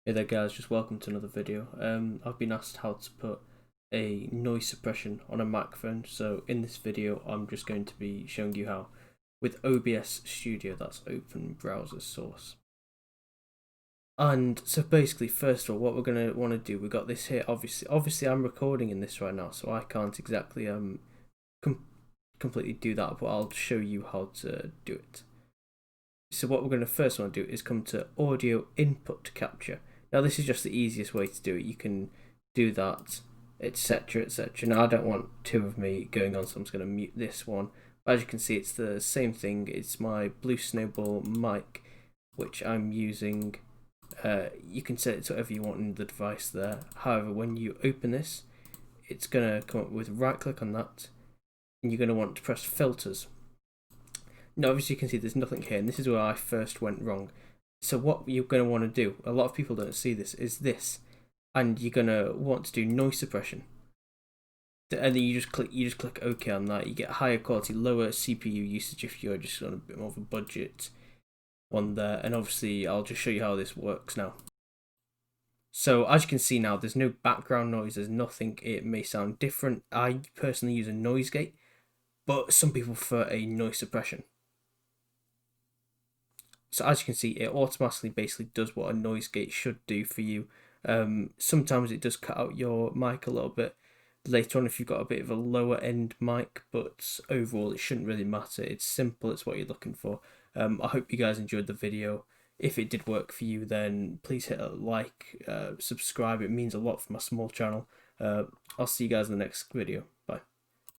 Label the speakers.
Speaker 1: Hey there guys, just welcome to another video. I've been asked how to put a noise suppression on a microphone, so in this video I'm just going to be showing you how with OBS Studio, that's Open Browser Source. And so basically, first of all, what we're going to want to do, we've got this here, obviously I'm recording in this right now, so I can't exactly completely do that, but I'll show you how to do it. So what we're going to first want to do is come to audio input capture. Now this is just the easiest way to do it. You can do that, etc, etc. Now I don't want two of me going on, so I'm just going to mute this one. As you can see, it's the same thing. It's my Blue Snowball mic, which I'm using. You can set it to whatever you want in the device there. However, when you open this, it's going to come up with right click on that, and you're going to want to press filters. Now obviously you can see there's nothing here, and this is where I first went wrong. So what you're going to want to do, a lot of people don't see this, is this, and you're going to want to do noise suppression, and then you just click OK on that. You get higher quality, lower CPU usage if you're just on a bit more of a budget one there, and obviously I'll just show you how this works now. So as you can see now, there's no background noise, there's nothing. It may sound different. I personally use a noise gate, but some people prefer a noise suppression. So as you can see, it automatically basically does what a noise gate should do for you. Sometimes it does cut out your mic a little bit later on if you've got a bit of a lower end mic, but overall it shouldn't really matter. It's simple, it's what you're looking for. I hope you guys enjoyed the video. If it did work for you, then please hit a like, subscribe. It means a lot for my small channel. I'll see you guys in the next video. Bye.